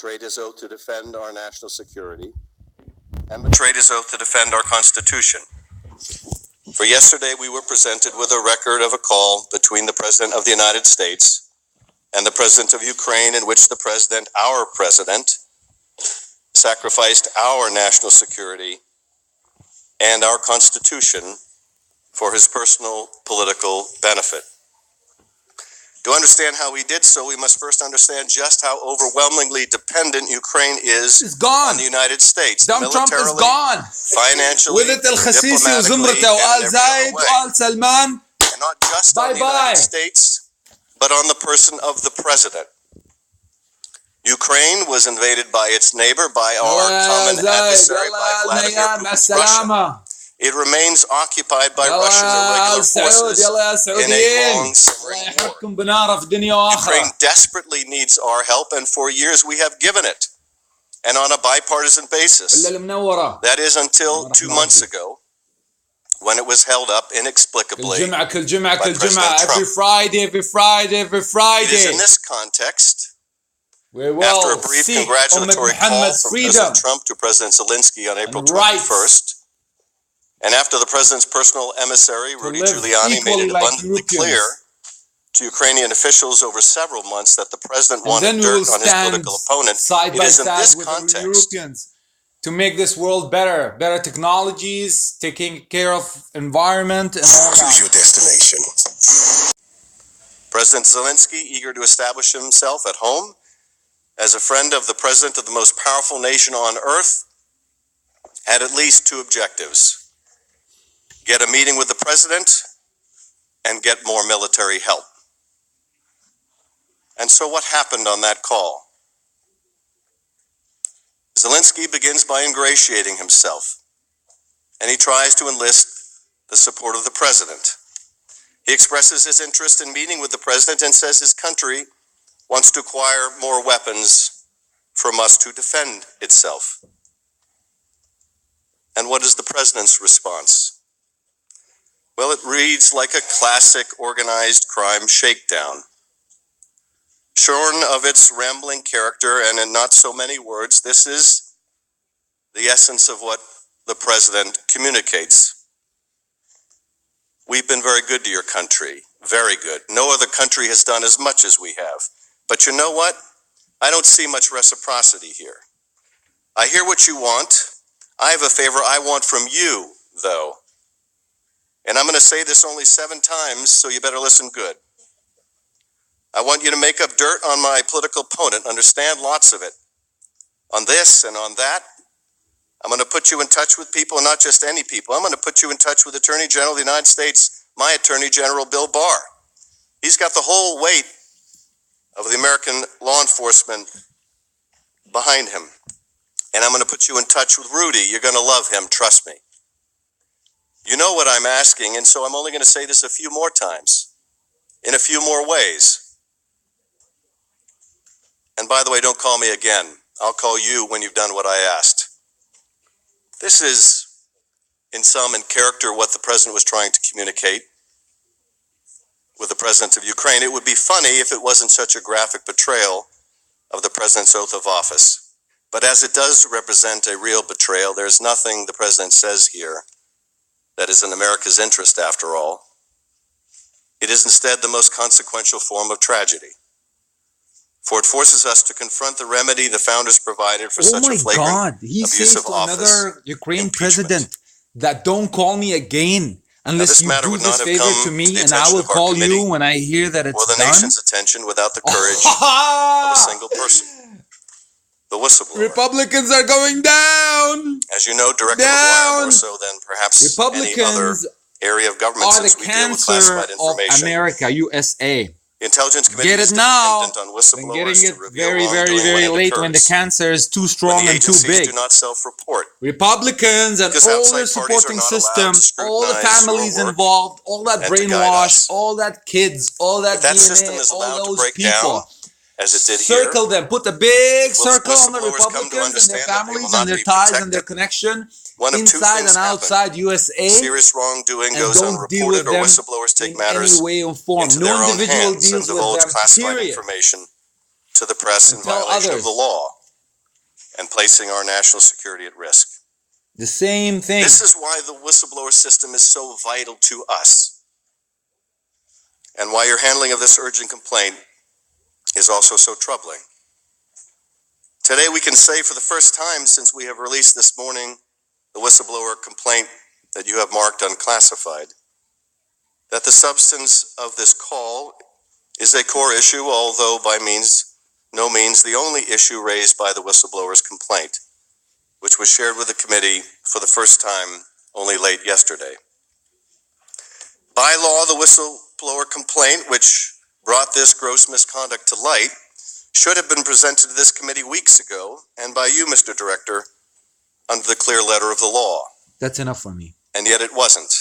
betrayed his oath to defend our national security and betrayed his oath to defend our Constitution. For yesterday, we were presented with a record of a call between the President of the United States and the President of Ukraine, in which the President, our President, sacrificed our national security and our Constitution for his personal political benefit. To understand how he did so, we must first understand just how overwhelmingly dependent Ukraine is on the United States. Dumbtrump is gone. Financially, diplomatically, and Zayed, Salman. and not just on the United States, but on the person of the President. Ukraine was invaded by its neighbor, by our common adversary, by Vladimir Putin's Russia. It remains occupied by Russian irregular forces in a long simmering war. Ukraine desperately needs our help, and for years we have given it, and on a bipartisan basis. That is until 2 months ago, when it was held up inexplicably by President Trump. Every Friday. It is in this context, after a brief congratulatory call from President Trump to President Zelensky on April 21st, and after the President's personal emissary, Rudy Giuliani, made it abundantly clear to Ukrainian officials over several months that the President wanted dirt on his political opponent, it is in this context to make this world better. Better technologies, taking care of environment, and all that. Choose your destination. President Zelensky, eager to establish himself at home as a friend of the President of the most powerful nation on earth, had at least two objectives: get a meeting with the President and get more military help. And so what happened on that call? Zelensky begins by ingratiating himself, and he tries to enlist the support of the President. He expresses his interest in meeting with the President and says his country wants to acquire more weapons from us to defend itself. And what is the President's response? Well, it reads like a classic organized crime shakedown. Shorn of its rambling character and in not so many words, this is the essence of what the President communicates. We've been very good to your country, very good. No other country has done as much as we have. But you know what? I don't see much reciprocity here. I hear what you want. I have a favor I want from you, though. And I'm going to say this only 7 times, so you better listen good. I want you to make up dirt on my political opponent, understand lots of it. On this and on that, I'm going to put you in touch with people, and not just any people. I'm going to put you in touch with Attorney General of the United States, my Attorney General, Bill Barr. He's got the whole weight of the American law enforcement behind him. And I'm going to put you in touch with Rudy. You're going to love him, trust me. You know what I'm asking, and so I'm only going to say this a few more times, in a few more ways. And by the way, don't call me again. I'll call you when you've done what I asked. This is, in sum and character, what the President was trying to communicate with the President of Ukraine. It would be funny if it wasn't such a graphic betrayal of the President's oath of office. But as it does represent a real betrayal, there's nothing the President says here that is in America's interest, after all. It is instead the most consequential form of tragedy. For it forces us to confront the remedy the founders provided for such a flagrant abuse of office. Another Ukraine president that don't call me again unless you do this favor to me, and I will call you when I hear that it's done. Or the nation's attention without the courage of a single person. The whistleblower. Republicans are going down. As you know, Director McGuire, more so than perhaps any other area of government, since we deal with classified information. Of America, USA. The Intelligence Committee Get it is now. dependent on whistleblowers Getting it to reveal very late when the cancer is too strong and too big. Do not self-report. Republicans and all their supporting system, all the families involved, all that brainwash, all that kids, all that DNA, all those people. As it did here. Circle them. Put a big circle on the Republicans and their families and their ties and their connection inside and outside USA. Serious wrongdoing goes unreported, or whistleblowers take matters into their own hands and divulge classified information to the press in violation of the law. and placing our national security at risk. The same thing. This is why the whistleblower system is so vital to us, and why your handling of this urgent complaint is also so troubling. Today we can say for the first time since we have released this morning the whistleblower complaint that you have marked unclassified, that the substance of this call is a core issue, although by no means the only issue raised by the whistleblower's complaint, which was shared with the committee for the first time only late yesterday. By law, the whistleblower complaint, which brought this gross misconduct to light, should have been presented to this committee weeks ago, and by you, Mr. Director, under the clear letter of the law. That's enough for me. And yet it wasn't.